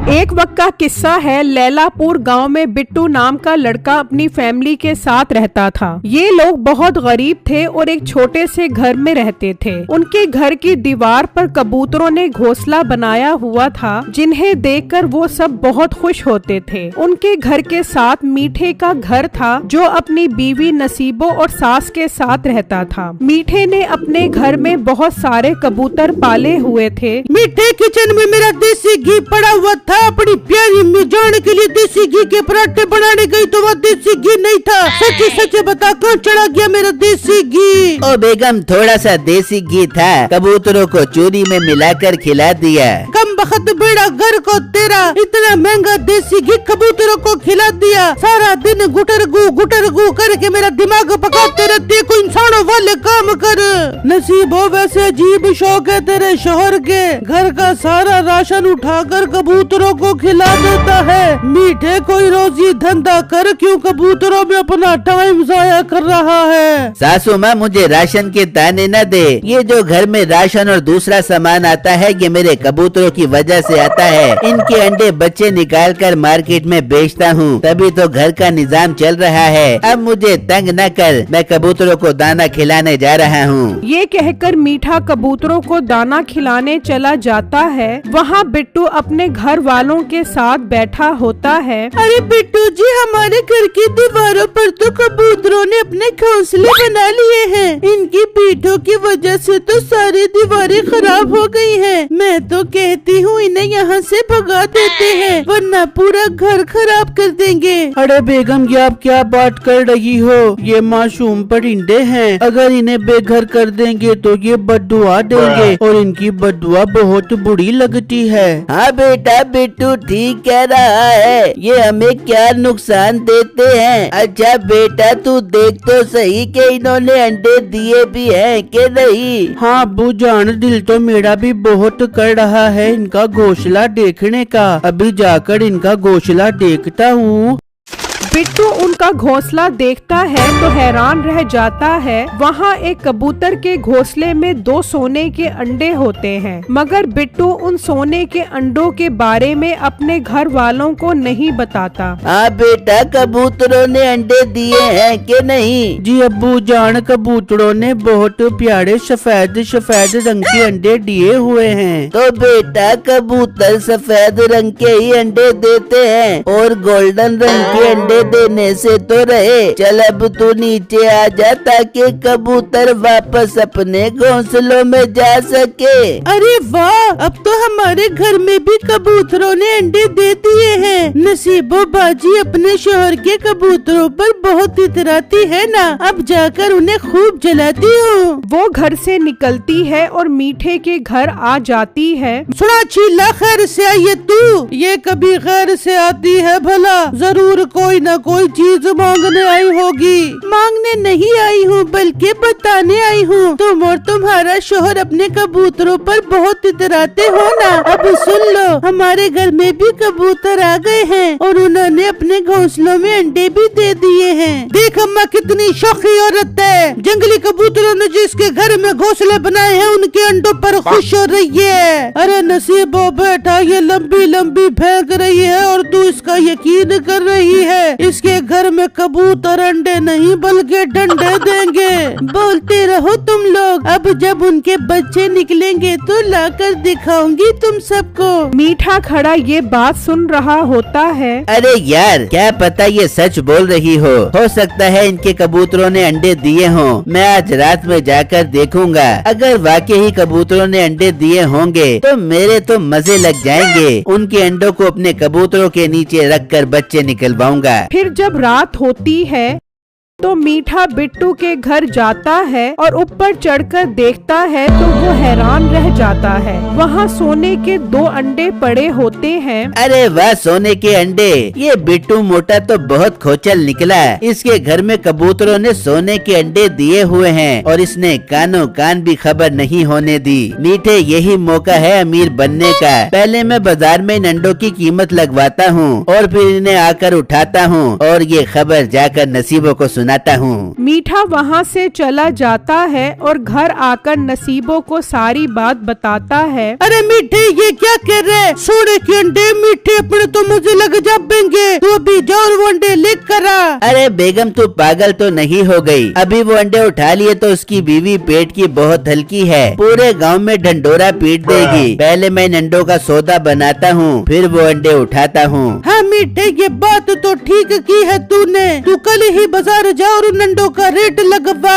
एक वक्त का किस्सा है। लैलापुर गांव में बिट्टू नाम का लड़का अपनी फैमिली के साथ रहता था। ये लोग बहुत गरीब थे और एक छोटे से घर में रहते थे। उनके घर की दीवार पर कबूतरों ने घोंसला बनाया हुआ था, जिन्हें देखकर वो सब बहुत खुश होते थे। उनके घर के साथ मीठे का घर था, जो अपनी बीवी नसीबो और सास के साथ रहता था। मीठे ने अपने घर में बहुत सारे कबूतर पाले हुए थे। मीठे किचन में मेरा देसी घी पड़ा हुआ था। अपनी प्यारी मिजान के लिए देसी घी के पराठे बनाने गई तो वह देसी घी नहीं था। सच्चे सच्चे बता, कहाँ चढ़ा गया मेरा देसी घी? ओ बेगम, थोड़ा सा देसी घी था, कबूतरों को चूरी में मिलाकर खिला दिया। कम बखत बेड़ा घर को तेरा, इतना महंगा देसी घी कबूतरों को खिला दिया। सारा दिन गुटर गु करके मेरा दिमाग पकाते रहते। कोई इंसानों वाले काम कर। नसीबो, वैसे अजीब शौक है तेरे शोहर के। घर का सारा राशन उठाकर कबूतरों को खिला देता है। मीठे कोई रोजी धंधा कर, क्यों कबूतरों में अपना टाइम जाया कर रहा है? सासू माँ, मुझे राशन के ताने न दे। ये जो घर में राशन और दूसरा सामान आता है, ये मेरे कबूतरों की वजह से आता है। इनके अंडे बच्चे निकाल कर मार्केट में बेचता हूँ, तभी तो घर का निजाम चल रहा है। अब मुझे तंग न कर, मैं कबूतरों को दाना खिलाने जा रहा हूँ। ये कहकर मीठा कबूतरों को दाना खिलाने चला जाता है। वहाँ बिट्टू अपने घर वालों के साथ बैठा होता है। अरे बिट्टू जी, हमारे घर की दीवारों पर तो कबूतरों ने अपने घोंसले बना लिए हैं। इनकी पीठों की वजह से तो सारी दीवारें खराब हो गई हैं। मैं तो कहती हूँ इन्हें यहाँ से भगा देते हैं, वरना पूरा घर खराब कर देंगे। अरे बेगम, ये आप क्या बात कर रही हो? ये मासूम परिंदे हैं, अगर इन्हें बेघर कर देंगे तो ये बददुआ देंगे और इनकी बददुआ बहुत बुरी लगती है। हाँ बेटा, बिट्टू ठीक कह रहा है, ये हमें क्या नुकसान देते हैं। अच्छा बेटा, तू देख तो सही कि इन्होंने अंडे दिए भी हैं कि नहीं। हाँ अब्बू जान, दिल तो मेरा भी बहुत कर रहा है इनका घोंसला देखने का। अभी जाकर इनका घोंसला देखता हूँ। बिट्टू उनका घोंसला देखता है तो हैरान रह जाता है। वहाँ एक कबूतर के घोंसले में 2 सोने के अंडे होते हैं, मगर बिट्टू उन सोने के अंडों के बारे में अपने घर वालों को नहीं बताता। हाँ बेटा, कबूतरों ने अंडे दिए हैं कि नहीं? जी अब्बू जान, कबूतरों ने बहुत प्यारे सफेद रंग के अंडे दिए हुए हैं। तो बेटा, कबूतर सफेद रंग के ही अंडे देते हैं और गोल्डन रंग के अंडे देने से तो रहे। चल अब तू नीचे आ जा, ताकि कबूतर वापस अपने घोंसलों में जा सके। अरे वाह, अब तो हमारे घर में भी कबूतरों ने अंडे दे दिए हैं। नसीबो बाजी अपने शोहर के कबूतरों पर बहुत इतराती है ना, अब जाकर उन्हें खूब जलाती हूँ। वो घर से निकलती है और मीठे के घर आ जाती है। सुना चीला, खैर से आई है तू? ये कभी खैर से आती है भला? जरूर कोई न कोई चीज मांगने आई होगी। मांगने नहीं आई हूँ, बल्कि बताने आई हूँ। तुम और तुम्हारा शोहर अपने कबूतरों पर बहुत इतराते हो ना। अब सुन लो, हमारे घर में भी कबूतर आ गए हैं और उन्होंने अपने घोंसलों में अंडे भी दे दिए हैं। देख अम्मा, कितनी शौकी औरत है। जंगली कबूतरों ने जिसके घर में घोंसले बनाए हैं, उनके अंडों पर खुश हो रही है। अरे नसीबो बेटा, ये लंबी लंबी फेंक रही है और तू इसका यकीन कर रही है। इसके घर में कबूतर अंडे नहीं बल्कि डंडे देंगे। बोलते रहो तुम लोग, अब जब उनके बच्चे निकलेंगे तो लाकर दिखाऊंगी तुम सबको। मीठा खड़ा ये बात सुन रहा होता है। अरे यार, क्या पता ये सच बोल रही हो सकता है इनके कबूतरों ने अंडे दिए हों। मैं आज रात में जाकर देखूंगा। अगर वाकई ही कबूतरों ने अंडे दिए होंगे तो मेरे तो मजे लग जाएंगे। उनके अंडों को अपने कबूतरों के नीचे रखकर बच्चे निकलवाऊंगा। फिर जब रात होती है तो मीठा बिट्टू के घर जाता है और ऊपर चढ़कर देखता है तो वो हैरान रह जाता है। वहाँ सोने के 2 अंडे पड़े होते हैं। अरे वाह, सोने के अंडे! ये बिट्टू मोटा तो बहुत खोचल निकला। इसके घर में कबूतरों ने सोने के अंडे दिए हुए हैं और इसने कानों कान भी खबर नहीं होने दी। मीठे, यही मौका है अमीर बनने का। पहले मैं बाजार में इन अंडों की कीमत लगवाता हूँ और फिर इन्हें आकर उठाता हूँ और ये खबर जाकर नसीबों को सुना बनाता हूँ। मीठा वहाँ से चला जाता है और घर आकर नसीबों को सारी बात बताता है। अरे मीठे ये क्या कर रहे? सोने के अंडे मीठे अपने तो मुझे लग जाएंगे, तू अभी जा और वो अंडे लेकर आ। अरे बेगम तू पागल तो नहीं हो गई? अभी वो अंडे उठा लिए तो उसकी बीवी पेट की बहुत हल्की है, पूरे गांव में ढंडोरा पीट देगी। पहले मैं इन अंडों का सौदा बनाता हूँ, फिर वो अंडे उठाता हूँ। हाँ मीठे ये बात तो ठीक की है तूने, तू कल ही बाजार जा और उन अंडों का रेट लगवा।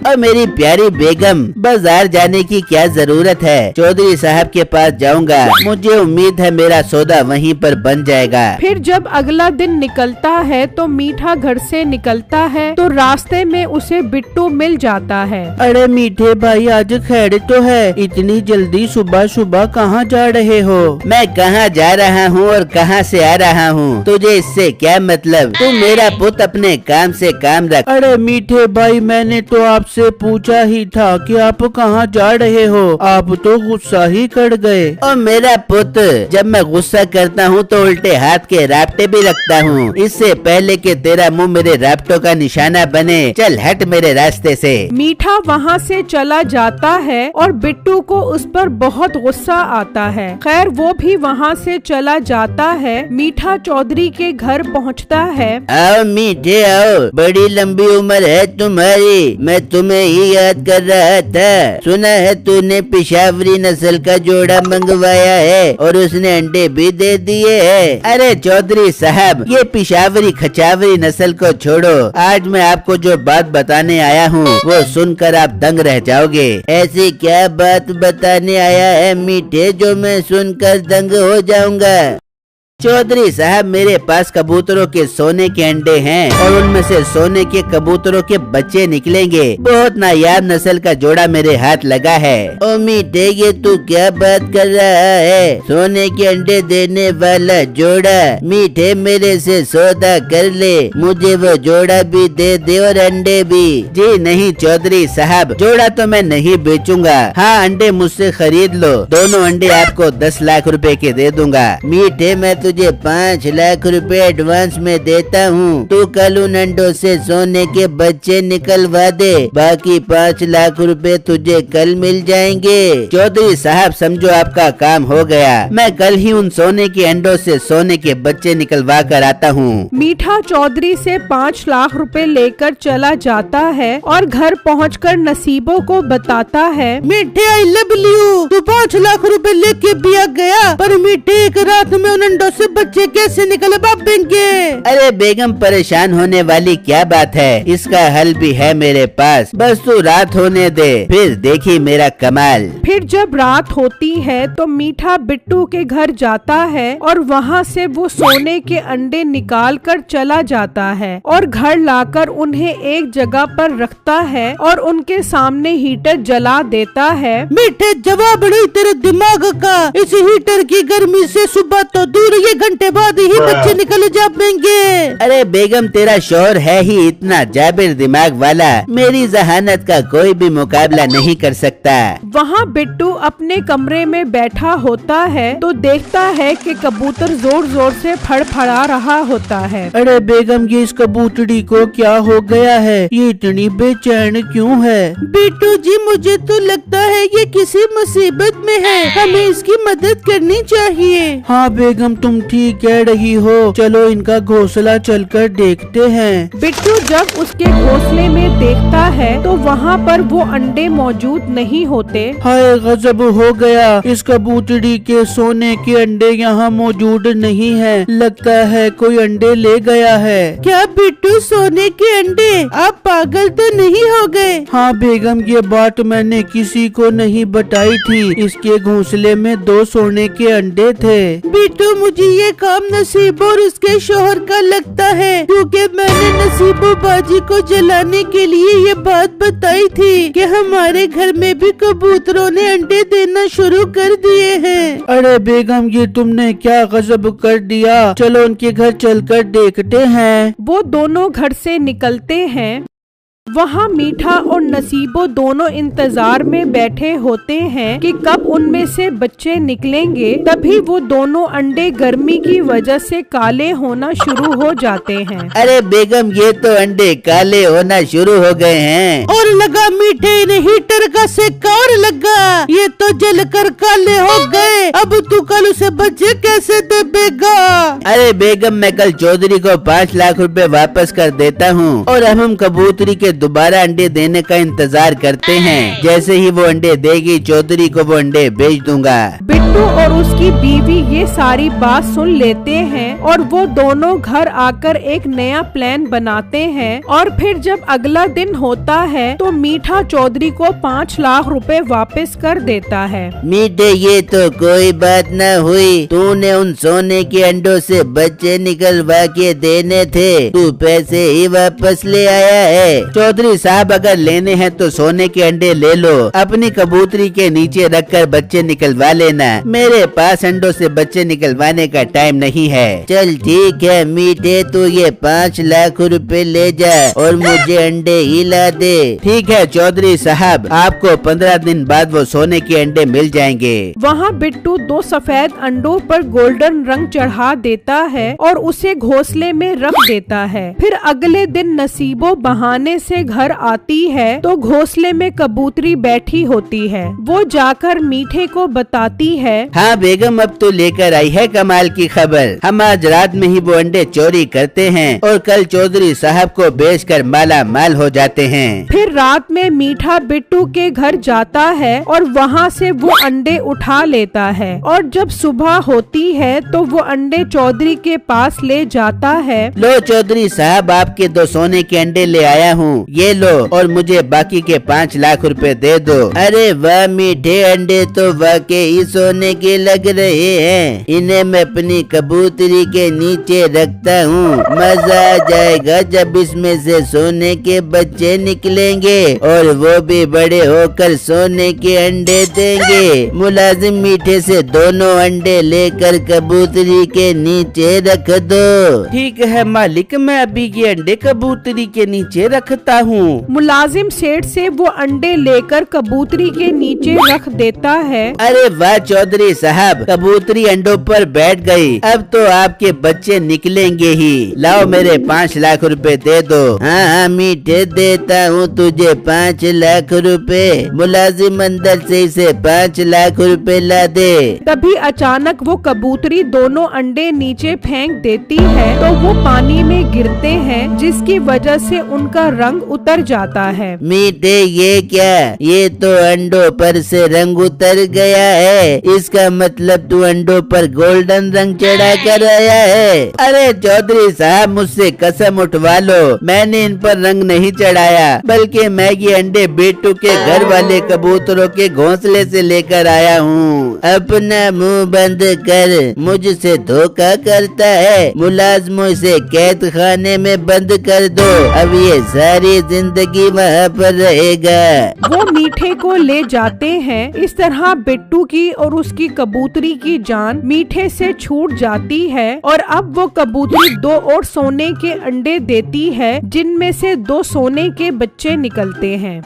और मेरी प्यारी बेगम बाजार जाने की क्या जरूरत है, चौधरी साहब के पास जाऊंगा, मुझे उम्मीद है मेरा सौदा वहीं पर बन जाएगा। फिर जब अगला दिन निकलता है तो मीठा घर से निकलता है तो रास्ते में उसे बिट्टू मिल जाता है। अरे मीठे भाई आज खैर तो है, इतनी जल्दी सुबह सुबह कहाँ जा रहे हो? मैं कहाँ जा रहा हूँ और कहाँ से आ रहा हूँ, तुझे इससे क्या मतलब? तू मेरा पुत्र अपने काम से काम रख। अरे मीठे भाई मैंने तो आपसे पूछा ही था कि आप कहाँ जा रहे हो, आप तो गुस्सा ही कर गए। और मेरा पुत्र जब मैं गुस्सा करता हूँ तो उल्टे हाथ के राप्टे भी रखता हूँ, इससे पहले कि तेरा मुंह मेरे राप्टों का निशाना बने, चल हट मेरे रास्ते से। मीठा वहाँ से चला जाता है और बिट्टू को उस पर बहुत गुस्सा आता है। खैर वो भी वहाँ से चला जाता है। मीठा चौधरी के घर पहुँचता है। आओ मीठे आओ, बड़ी लंबी उम्र है तुम्हारी, मैं तुम्हें ही याद कर रहा था। सुना है तूने पिशावरी नस्ल का जोड़ा मंगवाया है और उसने अंडे भी दे दिए हैं। अरे चौधरी साहब ये पिशावरी खचावरी नस्ल को छोड़ो, आज मैं आपको जो बात बताने आया हूँ वो सुनकर आप दंग रह जाओगे। ऐसी क्या बात बताने आया है मीठे जो मैं सुनकर दंग हो जाऊंगा? चौधरी साहब मेरे पास कबूतरों के सोने के अंडे हैं और उनमें से सोने के कबूतरों के बच्चे निकलेंगे। बहुत नायाब नस्ल का जोड़ा मेरे हाथ लगा है। ओ मीठे ये तू क्या बात कर रहा है? सोने के अंडे देने वाला जोड़ा? मीठे मेरे से सौदा कर ले, मुझे वो जोड़ा भी दे दे और अंडे भी। जी नहीं चौधरी साहब, जोड़ा तो मैं नहीं बेचूंगा। हाँ अंडे मुझसे खरीद लो, दोनों अंडे आपको 10 लाख रुपए के दे दूंगा। मीठे मैं तुझे 5 लाख रुपए एडवांस में देता हूँ, तू कल उन अंडों से सोने के बच्चे निकलवा दे, बाकी 5 लाख रुपए तुझे कल मिल जाएंगे। चौधरी साहब समझो आपका काम हो गया, मैं कल ही उन सोने के अंडों से सोने के बच्चे निकलवा कर आता हूँ। मीठा चौधरी से 5 लाख रुपए लेकर चला जाता है और घर पहुंचकर नसीबों को बताता है। मीठे आई लव यू, तू 5 लाख रुपए लेके भी आ गया, पर मीठे एक रात में उन अंडों से बच्चे कैसे निकल पाएंगे? अरे बेगम परेशान होने वाली क्या बात है, इसका हल भी है मेरे पास, बस तू रात होने दे फिर देखी मेरा कमाल। फिर जब रात होती है तो मीठा बिट्टू के घर जाता है और वहाँ से वो सोने के अंडे निकाल कर चला जाता है और घर लाकर उन्हें एक जगह पर रखता है और उनके सामने हीटर जला देता है। मीठे जवाब नहीं तेरे दिमाग का, इस हीटर की गर्मी से सुबह तो दूर, ये घंटे बाद ही बच्चे निकल जाएंगे। अरे बेगम तेरा शोहर है ही इतना जाबिर दिमाग वाला, मेरी जहानत का कोई भी मुकाबला नहीं कर सकता। वहाँ बिट्टू अपने कमरे में बैठा होता है तो देखता है कि कबूतर जोर जोर से फड़फड़ा रहा होता है। अरे बेगम ये इस कबूतरी को क्या हो गया है, ये इतनी बेचैन क्यों है? बिट्टू जी मुझे तो लगता है ये किसी मुसीबत में है, हमें इसकी मदद करनी चाहिए। हाँ बेगम तुम ठीक कह रही हो, चलो इनका घोंसला चलकर देखते हैं। बिट्टू जब उसके घोंसले में देखता है तो वहाँ पर वो अंडे मौजूद नहीं होते। हाय गजब हो गया, इस कबूतरी के सोने के अंडे यहाँ मौजूद नहीं है, लगता है कोई अंडे ले गया है। क्या बिट्टू सोने के अंडे? आप पागल तो नहीं हो गए? हाँ बेगम ये बात मैंने किसी को नहीं बताई थी, इसके घोंसले में 2 सोने के अंडे थे। बिट्टू मुझे ये काम नसीब और उसके शोहर का लगता है, क्योंकि मैंने नसीबो बाजी को जलाने के लिए ये बात बताई थी कि हमारे घर में भी कबूतरों ने अंडे देना शुरू कर दिए हैं। अरे बेगम ये तुमने क्या गजब कर दिया, चलो उनके घर चलकर देखते हैं। वो दोनों घर से निकलते हैं। वहाँ मीठा और नसीबो दोनों इंतजार में बैठे होते हैं कि कब उनमें से बच्चे निकलेंगे। तभी वो दोनों अंडे गर्मी की वजह से काले होना शुरू हो जाते हैं। अरे बेगम, ये तो अंडे काले होना शुरू हो गए हैं। और लगा मीठे इन्हें हीटर का सेका और लगा, ये तो जलकर काले हो गए। अब तू कल उसे बच्चे कैसे दे बेगा? अरे बेगम, मैं कल चौधरी को 5 लाख रुपए वापस कर देता हूँ और अब हम कबूतरी के दोबारा अंडे देने का इंतजार करते हैं। जैसे ही वो अंडे देगी चौधरी को वो अंडे बेच दूंगा। बिट्टू और उसकी बीवी ये सारी बात सुन लेते हैं और वो दोनों घर आकर एक नया प्लान बनाते हैं। और फिर जब अगला दिन होता है तो मीठा चौधरी को 5 लाख रुपए वापस कर देता है। मीठे, ये तो कोई बात न हुई। तूने उन सोने के अंडों से बच्चे निकलवा के देने थे, तू पैसे ही वापस ले आया है। चौधरी साहब, अगर लेने हैं तो सोने के अंडे ले लो, अपनी कबूतरी के नीचे रखकर बच्चे निकलवा लेना। मेरे पास अंडों से बच्चे निकलवाने का टाइम नहीं है। चल ठीक है मीठे, तू ये 5 लाख रुपए ले जा और मुझे अंडे ही ला दे। ठीक है चौधरी साहब, आपको 15 दिन बाद वो सोने के अंडे मिल जाएंगे। वहाँ बिट्टू 2 सफेद अंडों पर गोल्डन रंग चढ़ा देता है और उसे घोंसले में रख देता है। फिर अगले दिन नसीबो बहाने से घर आती है तो घोंसले में कबूतरी बैठी होती है। वो जाकर मीठे को बताती है, हाँ बेगम, अब तो लेकर आई है कमाल की खबर। हम आज रात में ही वो अंडे चोरी करते हैं और कल चौधरी साहब को बेचकर माला माल हो जाते हैं। फिर रात में मीठा बिट्टू के घर जाता है और वहाँ से वो अंडे उठा लेता है और जब सुबह होती है तो वो अंडे चौधरी के पास ले जाता है। लो चौधरी साहब, आपके 2 सोने के अंडे ले आया हूँ, ये लो और मुझे बाकी के 5 लाख रुपए दे दो। अरे वाह मीठे, अंडे तो वाकई सोने के लग रहे हैं। इन्हें मैं अपनी कबूतरी के नीचे रखता हूँ। मजा आ जाएगा जब इसमें से सोने के बच्चे निकलेंगे और वो भी बड़े होकर सोने के अंडे देंगे। मुलाजिम मीठे से दोनों अंडे लेकर कबूतरी के नीचे रख दो। ठीक है मालिक, मैं अभी ये अंडे कबूतरी के नीचे रखता हूँ। मुलाजिम सेठ से वो अंडे लेकर कबूतरी के नीचे रख देता है। अरे वाह चौधरी साहब, कबूतरी अंडों पर बैठ गई। अब तो आपके बच्चे निकलेंगे ही। लाओ मेरे 5 लाख रुपए दे दो। हाँ हाँ मीठे, देता हूँ तुझे 5 लाख रुपए। मुलाजिम अंदर से इसे 5 लाख रुपए ला दे। तभी अचानक वो कबूतरी दोनों अंडे नीचे फेंक देती है तो वो पानी में गिरते हैं, जिसकी वजह से उनका रंग उतर जाता है। मीठे, ये क्या? ये तो अंडों पर से रंग उतर गया है। इसका मतलब तू अंडों पर गोल्डन रंग चढ़ा कर आया है। अरे चौधरी साहब, मुझसे कसम उठवा लो, मैंने इन पर रंग नहीं चढ़ाया, बल्कि मैं ये अंडे बिट्टू के घर वाले कबूतरों के घोंसले से लेकर आया हूँ। अपना मुंह बंद कर, मुझसे धोखा करता है। मुलाजमों से कैद खाने में बंद कर दो, अब ये सारी जिंदगी वहाँ पर रहेगा। वो मीठे को ले जाते हैं। इस तरह बिट्टू की और उसकी कबूतरी की जान मीठे से छूट जाती है और अब वो कबूतरी 2 और सोने के अंडे देती है, जिनमें से 2 सोने के बच्चे निकलते हैं।